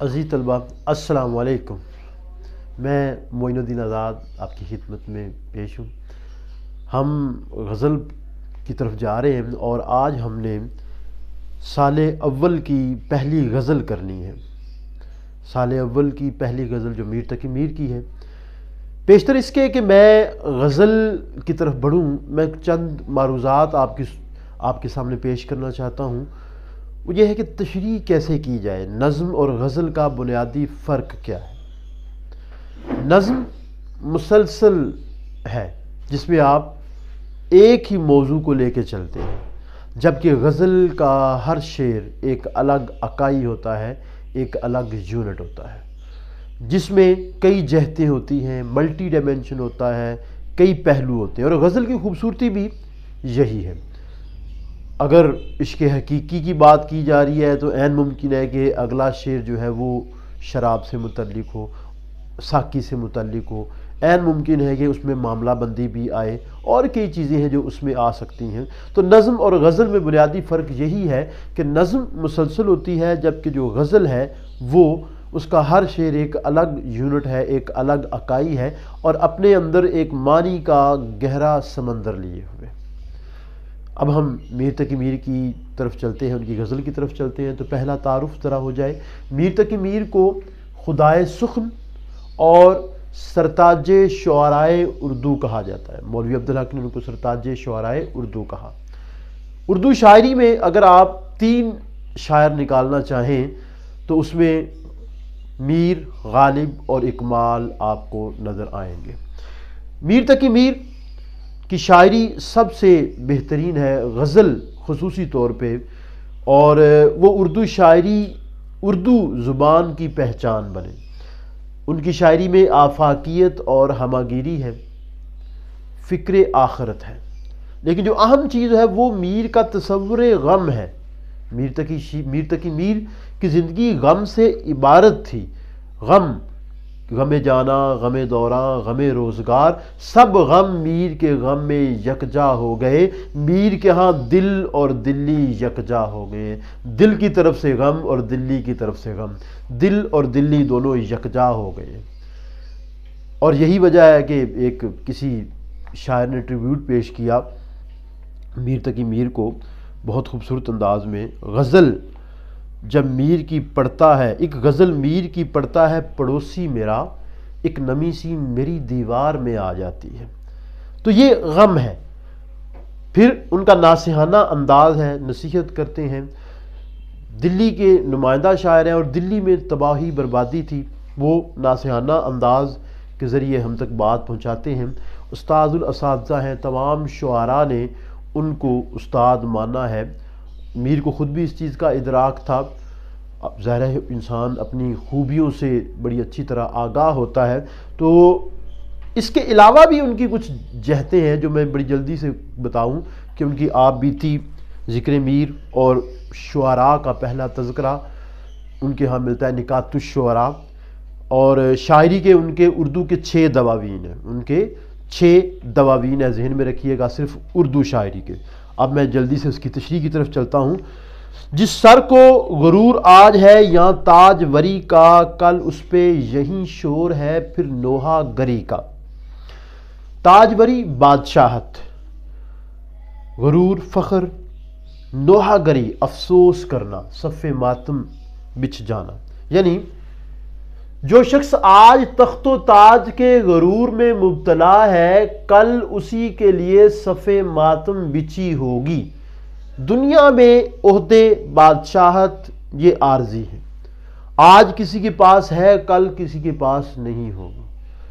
عزیز طلبہ السلام علیکم۔ میں معین الدین آزاد آپ کی خدمت میں پیش ہوں۔ ہم غزل کی طرف جا رہے ہیں اور آج ہم نے سال اول کی پہلی غزل کرنی ہے۔ سال اول کی پہلی غزل جو میر تقی میر کی ہے۔ پیشتر اس کے کہ میں غزل کی طرف بڑھوں، میں چند معروضات آپ کے سامنے پیش کرنا چاہتا ہوں۔ وہ یہ ہے کہ تشریح کیسے کی جائے، نظم اور غزل کا بنیادی فرق کیا ہے۔ نظم مسلسل ہے جس میں آپ ایک ہی موضوع کو لے کے چلتے ہیں، جبکہ غزل کا ہر شعر ایک الگ اکائی ہوتا ہے، ایک الگ یونٹ ہوتا ہے، جس میں کئی جہتیں ہوتی ہیں، ملٹی ڈائمینشن ہوتا ہے، کئی پہلو ہوتے ہیں، اور غزل کی خوبصورتی بھی یہی ہے۔ اگر عشق حقیقی کی بات کی جا رہی ہے تو عین ممکن ہے کہ اگلا شعر جو ہے وہ شراب سے متعلق ہو، ساقی سے متعلق ہو، عین ممکن ہے کہ اس میں معاملہ بندی بھی آئے، اور کئی چیزیں ہیں جو اس میں آ سکتی ہیں۔ تو نظم اور غزل میں بنیادی فرق یہی ہے کہ نظم مسلسل ہوتی ہے، جبکہ جو غزل ہے وہ اس کا ہر شعر ایک الگ یونٹ ہے، ایک الگ اکائی ہے، اور اپنے اندر ایک معنی کا گہرا سمندر لیے ہوئے۔ اب ہم میر تقی میر کی طرف چلتے ہیں، ان کی غزل کی طرف چلتے ہیں۔ تو پہلا تعارف ذرا ہو جائے۔ میر تقی میر کو خدائے سخن اور سرتاج شعرائے اردو کہا جاتا ہے۔ مولوی عبدالحق نے ان کو سرتاج شعرائے اردو کہا۔ اردو شاعری میں اگر آپ 3 شاعر نکالنا چاہیں تو اس میں میر، غالب اور اکمال آپ کو نظر آئیں گے۔ میر تقی میر کی شاعری سب سے بہترین ہے، غزل خصوصی طور پہ، اور وہ اردو شاعری، اردو زبان کی پہچان بنے۔ ان کی شاعری میں آفاقیت اور ہماگیری ہے، فکر آخرت ہے، لیکن جو اہم چیز ہے وہ میر کا تصور غم ہے۔ میر تقی میر کی زندگی غم سے عبارت تھی۔ غم جانا، غم دوراں، غم روزگار، سب غم میر کے غم میں یکجا ہو گئے۔ میر کے ہاں دل اور دلی یکجا ہو گئے، دل کی طرف سے غم اور دلی کی طرف سے غم، دل اور دلی دونوں یکجا ہو گئے۔ اور یہی وجہ ہے کہ ایک کسی شاعر نے ٹریبیوٹ پیش کیا میر تقی میر کو بہت خوبصورت انداز میں۔ غزل جب میر کی پڑھتا ہے، ایک غزل میر کی پڑھتا ہے پڑوسی میرا، ایک نمی سی میری دیوار میں آ جاتی ہے۔ تو یہ غم ہے۔ پھر ان کا ناصحانہ انداز ہے، نصیحت کرتے ہیں۔ دلی کے نمائندہ شاعر ہیں اور دلی میں تباہی بربادی تھی، وہ ناصحانہ انداز کے ذریعے ہم تک بات پہنچاتے ہیں۔ استاد الاساتذہ ہیں، تمام شعراء نے ان کو استاد مانا ہے۔ میر کو خود بھی اس چیز کا ادراک تھا۔ ظاہر ہے انسان اپنی خوبیوں سے بڑی اچھی طرح آگاہ ہوتا ہے، تو اس کے علاوہ بھی ان کی کچھ جہتیں ہیں جو میں بڑی جلدی سے بتاؤں کہ ان کی آپ بیتی، ذکر میر اور شعراء کا پہلا تذکرہ ان کے ہاں ملتا ہے، نکات الشعراء، اور شاعری کے ان کے اردو کے 6 دواوین ہیں، ان کے 6 دواوین ہیں، ذہن میں رکھیے گا، صرف اردو شاعری کے۔ اب میں جلدی سے اس کی تشریح کی طرف چلتا ہوں۔ جس سر کو غرور آج ہے یہاں تاج وری کا، کل اس پہ یہیں شور ہے پھر نوحہ گری کا۔ تاج وری بادشاہت، غرور فخر، نوحہ گری افسوس کرنا، صف ماتم بچھ جانا، یعنی جو شخص آج تخت و تاج کے غرور میں مبتلا ہے، کل اسی کے لیے صف ماتم بچھی ہوگی۔ دنیا میں عہدے بادشاہت یہ عارضی ہے، آج کسی کے پاس ہے کل کسی کے پاس نہیں ہوگی۔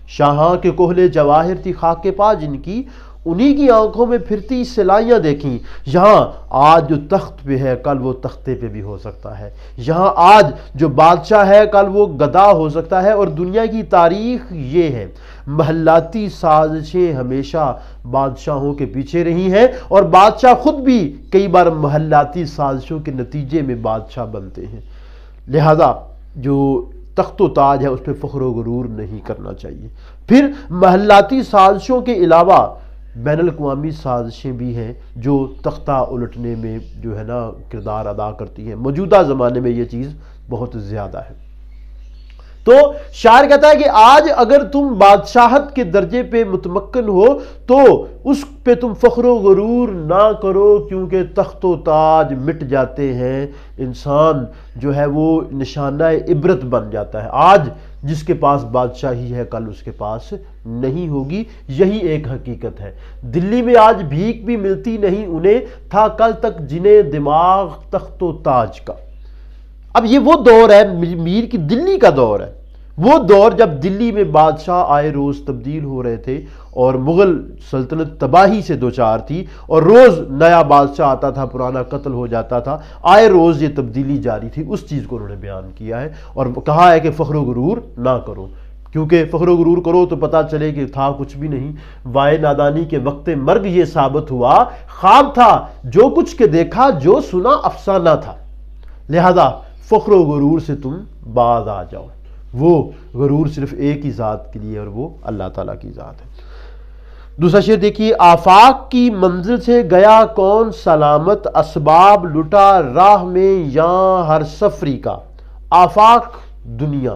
شاہاں کے کوہلے جواہر تھی خاک پا جن کی، انہی کی آنکھوں میں پھرتی سلائیاں دیکھیں۔ یہاں آج جو تخت پہ ہے کل وہ تختے پہ بھی ہو سکتا ہے، یہاں آج جو بادشاہ ہے کل وہ گدا ہو سکتا ہے۔ اور دنیا کی تاریخ یہ ہے، محلاتی سازشیں ہمیشہ بادشاہوں کے پیچھے رہی ہیں، اور بادشاہ خود بھی کئی بار محلاتی سازشوں کے نتیجے میں بادشاہ بنتے ہیں۔ لہذا جو تخت و تاج ہے اس پہ فخر و غرور نہیں کرنا چاہیے۔ پھر محلاتی سازشوں کے علاوہ بین الاقوامی سازشیں بھی ہیں جو تختہ الٹنے میں جو ہے نا کردار ادا کرتی ہیں۔ موجودہ زمانے میں یہ چیز بہت زیادہ ہے۔ تو شاعر کہتا ہے کہ آج اگر تم بادشاہت کے درجے پہ متمکن ہو تو اس پہ تم فخر و غرور نہ کرو، کیونکہ تخت و تاج مٹ جاتے ہیں، انسان جو ہے وہ نشانہ عبرت بن جاتا ہے۔ آج جس کے پاس بادشاہی ہے کل اس کے پاس نہیں ہوگی، یہی ایک حقیقت ہے۔ دلی میں آج بھیک بھی ملتی نہیں انہیں، تھا کل تک جنہیں دماغ تخت و تاج کا۔ اب یہ وہ دور ہے، میر کی دلی کا دور ہے، وہ دور جب دلی میں بادشاہ آئے روز تبدیل ہو رہے تھے اور مغل سلطنت تباہی سے دوچار تھی، اور روز نیا بادشاہ آتا تھا، پرانا قتل ہو جاتا تھا، آئے روز یہ تبدیلی جاری تھی۔ اس چیز کو انہوں نے بیان کیا ہے اور کہا ہے کہ فخر و غرور نہ کرو، کیونکہ فخر و غرور کرو تو پتہ چلے کہ تھا کچھ بھی نہیں۔ وائے نادانی کے وقت مرگ یہ ثابت ہوا، خواب تھا جو کچھ کے دیکھا، جو سنا افسانہ تھا، لہذا فخر و غرور سے تم باز آ جاؤ۔ وہ غرور صرف ایک ہی ذات کے لیے اور وہ اللہ تعالیٰ کی ذات ہے۔ دوسرا شعر دیکھیے، آفاق کی منزل سے گیا کون سلامت، اسباب لٹا راہ میں یہاں ہر سفری کا۔ آفاق دنیا،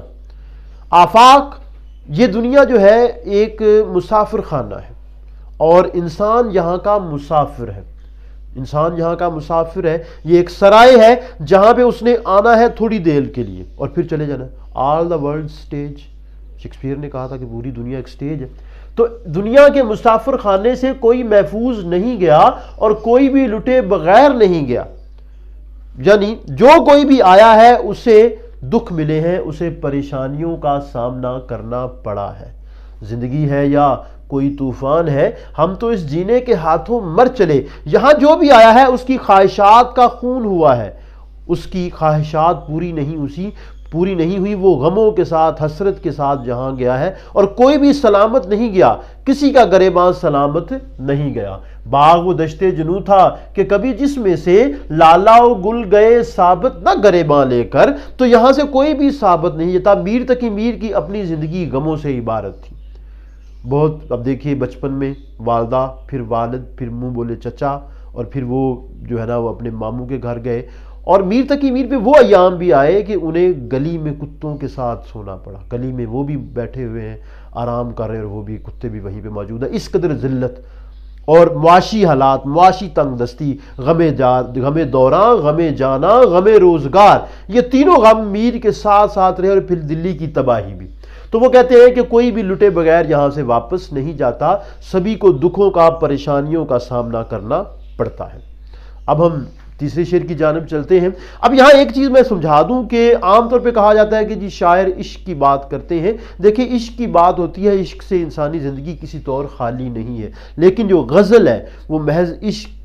آفاق یہ دنیا جو ہے ایک مسافر خانہ ہے، اور انسان یہاں کا مسافر ہے، انسان یہاں کا مسافر ہے۔ یہ ایک سرائے ہے جہاں پہ اس نے آنا ہے تھوڑی دیر کے لیے اور پھر چلے جانا ہے۔ آل دا ورلڈ سٹیج، شیکسپیئر نے کہا تھا کہ پوری دنیا ایک سٹیج ہے۔ تو دنیا کے مسافر خانے سے کوئی محفوظ نہیں گیا اور کوئی بھی لٹے بغیر نہیں گیا، یعنی جو کوئی بھی آیا ہے اسے دکھ ملے ہیں، اسے پریشانیوں کا سامنا کرنا پڑا ہے۔ زندگی ہے یا کوئی طوفان ہے، ہم تو اس جینے کے ہاتھوں مر چلے۔ یہاں جو بھی آیا ہے اس کی خواہشات کا خون ہوا ہے، اس کی خواہشات پوری نہیں ہوئی، وہ غموں کے ساتھ حسرت کے ساتھ جہاں گیا ہے، اور کوئی بھی سلامت نہیں گیا، کسی کا گریباں سلامت نہیں گیا۔ باغ و دشتے جنو تھا کہ کبھی جس میں سے لالا و گل گئے ثابت نہ گریباں لے کر، تو یہاں سے کوئی بھی ثابت نہیں تھا۔ میر تقی میر کی اپنی زندگی غموں سے عبارت تھی بہت۔ اب دیکھیے بچپن میں والدہ، پھر والد، پھر منہ بولے چچا، اور پھر وہ جو ہے نا وہ اپنے ماموں کے گھر گئے، اور میر تقی میر پہ وہ ایام بھی آئے کہ انہیں گلی میں کتوں کے ساتھ سونا پڑا، گلی میں وہ بھی بیٹھے ہوئے ہیں آرام کر رہے ہیں اور وہ بھی کتے بھی وہیں پہ موجود ہیں۔ اس قدر ذلت اور معاشی حالات، معاشی تنگ دستی، غم دوراں، غم جانا، غم روزگار، یہ تینوں غم میر کے ساتھ ساتھ رہے، اور پھر دلی کی تباہی بھی۔ تو وہ کہتے ہیں کہ کوئی بھی لٹے بغیر یہاں سے واپس نہیں جاتا، سبھی کو دکھوں کا، پریشانیوں کا سامنا کرنا پڑتا ہے۔ اب ہم تیسرے شعر کی جانب چلتے ہیں۔ اب یہاں ایک چیز میں سمجھا دوں کہ عام طور پہ کہا جاتا ہے کہ جی شاعر عشق کی بات کرتے ہیں۔ دیکھیں عشق کی بات ہوتی ہے، عشق سے انسانی زندگی کسی طور خالی نہیں ہے، لیکن جو غزل ہے وہ محض عشق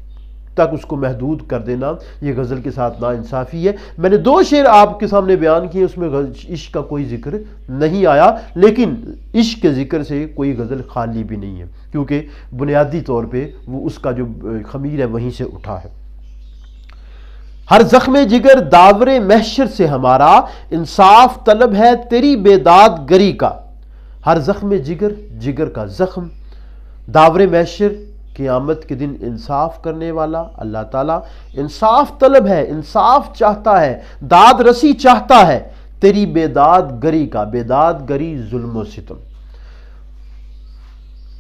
تک اس کو محدود کر دینا، یہ غزل کے ساتھ ناانصافی ہے۔ میں نے دو شعر آپ کے سامنے بیان کیے، اس میں عشق کا کوئی ذکر نہیں آیا، لیکن عشق کے ذکر سے کوئی غزل خالی بھی نہیں ہے، کیونکہ بنیادی طور پہ وہ اس کا جو خمیر ہے وہیں سے اٹھا ہے۔ ہر زخم جگر داور محشر سے ہمارا، انصاف طلب ہے تیری بیداد گری کا۔ ہر زخم جگر، جگر کا زخم، داور محشر قیامت کے دن انصاف کرنے والا اللہ تعالیٰ انصاف طلب ہے، انصاف چاہتا ہے، داد رسی چاہتا ہے تیری بیداد گری کا۔ بیداد گری ظلم و ستم،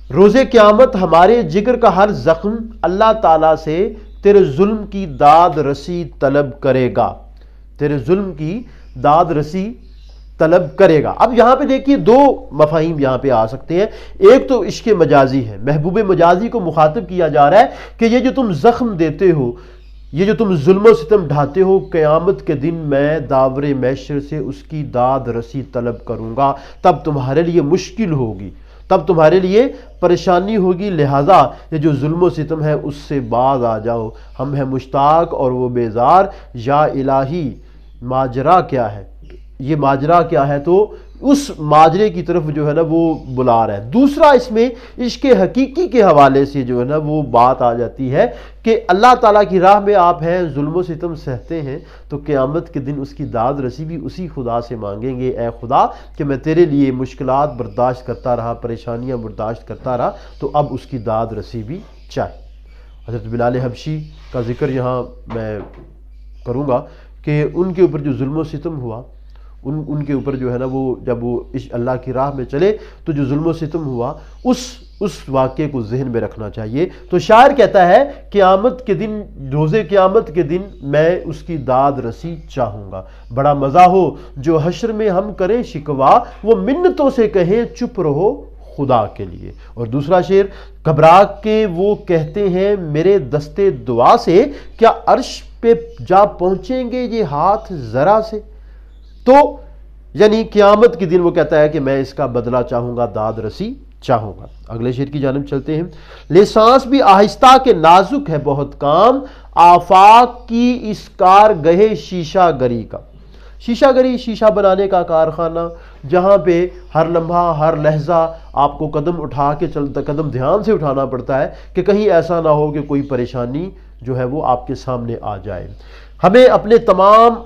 روز قیامت ہمارے جگر کا ہر زخم اللہ تعالیٰ سے تیرے ظلم کی داد رسی طلب کرے گا، تیرے ظلم کی داد رسی طلب کرے گا۔ اب یہاں پہ دیکھیے دو مفاہیم یہاں پہ آ سکتے ہیں۔ ایک تو عشق مجازی ہے، محبوب مجازی کو مخاطب کیا جا رہا ہے کہ یہ جو تم زخم دیتے ہو، یہ جو تم ظلم و ستم ڈھاتے ہو، قیامت کے دن میں داور محشر سے اس کی داد رسی طلب کروں گا، تب تمہارے لیے مشکل ہوگی، تب تمہارے لیے پریشانی ہوگی، لہٰذا یہ جو ظلم و ستم ہے اس سے باز آ جاؤ۔ ہم ہیں مشتاق اور وہ بیزار، یا الہی ماجرا کیا ہے، یہ ماجرا کیا ہے، تو اس ماجرے کی طرف جو ہے نا وہ بلا رہا ہے۔ دوسرا اس میں عشق حقیقی کے حوالے سے جو ہے نا وہ بات آ جاتی ہے کہ اللہ تعالیٰ کی راہ میں آپ ہیں، ظلم و ستم سہتے ہیں، تو قیامت کے دن اس کی داد رسی بھی اسی خدا سے مانگیں گے، اے خدا کہ میں تیرے لیے مشکلات برداشت کرتا رہا، پریشانیاں برداشت کرتا رہا، تو اب اس کی داد رسی بھی چاہے۔ حضرت بلال حبشی کا ذکر یہاں میں کروں گا کہ ان کے اوپر جو ظلم و ستم ہوا، ان کے اوپر جو ہے نا وہ جب وہ اللہ کی راہ میں چلے تو جو ظلم و ستم ہوا اس واقعے کو ذہن میں رکھنا چاہیے۔ تو شاعر کہتا ہے قیامت کے دن، روز قیامت کے دن میں اس کی داد رسی چاہوں گا، بڑا مزہ ہو جو حشر میں ہم کریں شکوا، وہ منتوں سے کہیں چپ رہو خدا کے لیے۔ اور دوسرا شعر، گھبرا کے وہ کہتے ہیں میرے دستے دعا سے، کیا عرش پہ جا پہنچیں گے یہ ہاتھ ذرا سے۔ تو یعنی قیامت کے دن وہ کہتا ہے کہ میں اس کا بدلہ چاہوں گا، داد رسی چاہوں گا۔ اگلے شعر کی جانب چلتے ہیں۔ لے سانس بھی آہستہ کے نازک ہے بہت کام، آفاق کی اس کار گہے شیشہ گری کا۔ شیشہ گری، شیشہ بنانے کا کارخانہ، جہاں پہ ہر لمحہ ہر لہجہ آپ کو قدم اٹھا کے چلتا، قدم دھیان سے اٹھانا پڑتا ہے کہ کہیں ایسا نہ ہو کہ کوئی پریشانی جو ہے وہ آپ کے سامنے آ جائے۔ ہمیں اپنے تمام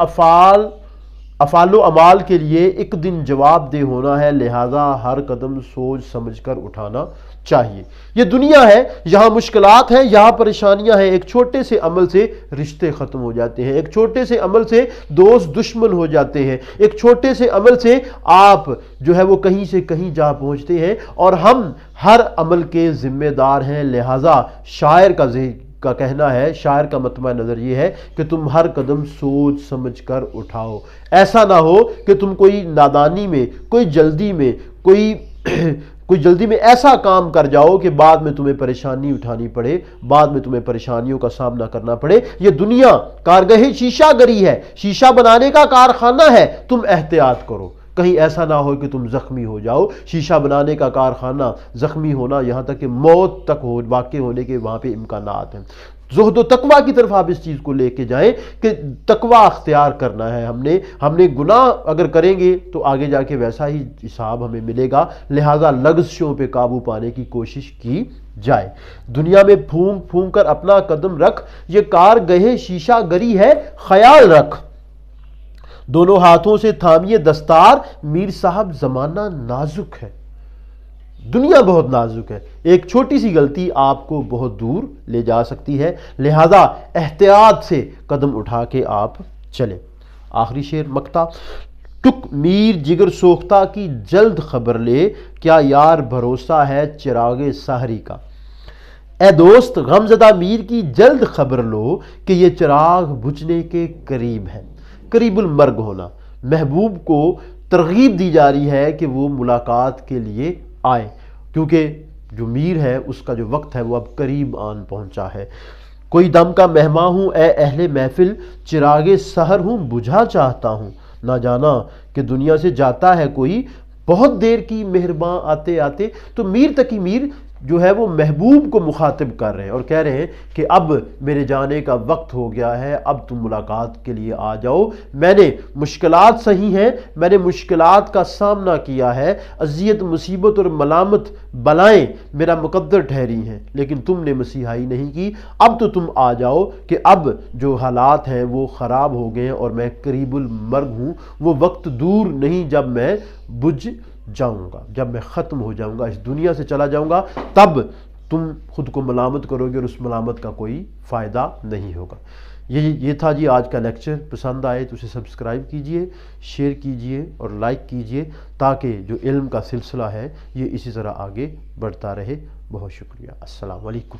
افعال و اعمال کے لیے ایک دن جواب دہ ہونا ہے، لہذا ہر قدم سوچ سمجھ کر اٹھانا چاہیے۔ یہ دنیا ہے، یہاں مشکلات ہیں، یہاں پریشانیاں ہیں، ایک چھوٹے سے عمل سے رشتے ختم ہو جاتے ہیں، ایک چھوٹے سے عمل سے دوست دشمن ہو جاتے ہیں، ایک چھوٹے سے عمل سے آپ جو ہے وہ کہیں سے کہیں جا پہنچتے ہیں، اور ہم ہر عمل کے ذمہ دار ہیں۔ لہذا شاعر کا کہنا ہے، شاعر کا مطمع نظر یہ ہے کہ تم ہر قدم سوچ سمجھ کر اٹھاؤ، ایسا نہ ہو کہ تم کوئی نادانی میں، کوئی جلدی میں، کوئی جلدی میں ایسا کام کر جاؤ کہ بعد میں تمہیں پریشانی اٹھانی پڑے، بعد میں تمہیں پریشانیوں کا سامنا کرنا پڑے۔ یہ دنیا کارگہ شیشہ گری ہے، شیشہ بنانے کا کارخانہ ہے، تم احتیاط کرو، کہیں ایسا نہ ہو کہ تم زخمی ہو جاؤ۔ شیشہ بنانے کا کارخانہ، زخمی ہونا، یہاں تک کہ موت تک واقع ہونے کے وہاں پہ امکانات ہیں۔ زہد و تقویٰ کی طرف آپ اس چیز کو لے کے جائیں کہ تقویٰ اختیار کرنا ہے ہم نے گناہ اگر کریں گے تو آگے جا کے ویسا ہی حساب ہمیں ملے گا، لہٰذا لغزشوں پہ قابو پانے کی کوشش کی جائے۔ دنیا میں پھونک پھونک کر اپنا قدم رکھ، یہ کارگہ شیشہ گری ہے، خیال رکھ۔ دونوں ہاتھوں سے تھامیے دستار، میر صاحب زمانہ نازک ہے۔ دنیا بہت نازک ہے، ایک چھوٹی سی غلطی آپ کو بہت دور لے جا سکتی ہے، لہذا احتیاط سے قدم اٹھا کے آپ چلیں۔ آخری شعر مقطع، ٹک میر جگر سوختہ کی جلد خبر لے، کیا یار بھروسہ ہے چراغ سحری کا۔ اے دوست غم زدہ میر کی جلد خبر لو کہ یہ چراغ بجھنے کے قریب ہے۔ قریب المرگ ہونا، محبوب کو ترغیب دی جا رہی ہے کہ وہ ملاقات کے لیے آئے، کیونکہ جو میر ہے اس کا جو وقت ہے وہ اب قریب آن پہنچا ہے۔ کوئی دم کا مہماں ہوں اے اہل محفل، چراغ سحر ہوں بجھا چاہتا ہوں، نہ جانا کہ دنیا سے جاتا ہے کوئی، بہت دیر کی مہرباں آتے آتے۔ تو میر تقی میر جو ہے وہ محبوب کو مخاطب کر رہے ہیں اور کہہ رہے ہیں کہ اب میرے جانے کا وقت ہو گیا ہے، اب تم ملاقات کے لیے آ جاؤ۔ میں نے مشکلات سہی ہیں، میں نے مشکلات کا سامنا کیا ہے، اذیت مصیبت اور ملامت بلائیں میرا مقدر ٹھہری ہیں، لیکن تم نے مسیحائی نہیں کی۔ اب تو تم آ جاؤ کہ اب جو حالات ہیں وہ خراب ہو گئے ہیں اور میں قریب المرگ ہوں، وہ وقت دور نہیں جب میں بجھ جاؤں گا، جب میں ختم ہو جاؤں گا، اس دنیا سے چلا جاؤں گا، تب تم خود کو ملامت کرو گے اور اس ملامت کا کوئی فائدہ نہیں ہوگا۔ یہ تھا جی آج کا لیکچر۔ پسند آئے تو اسے سبسکرائب کیجئے، شیئر کیجئے اور لائک کیجئے، تاکہ جو علم کا سلسلہ ہے یہ اسی طرح آگے بڑھتا رہے۔ بہت شکریہ۔ السلام علیکم۔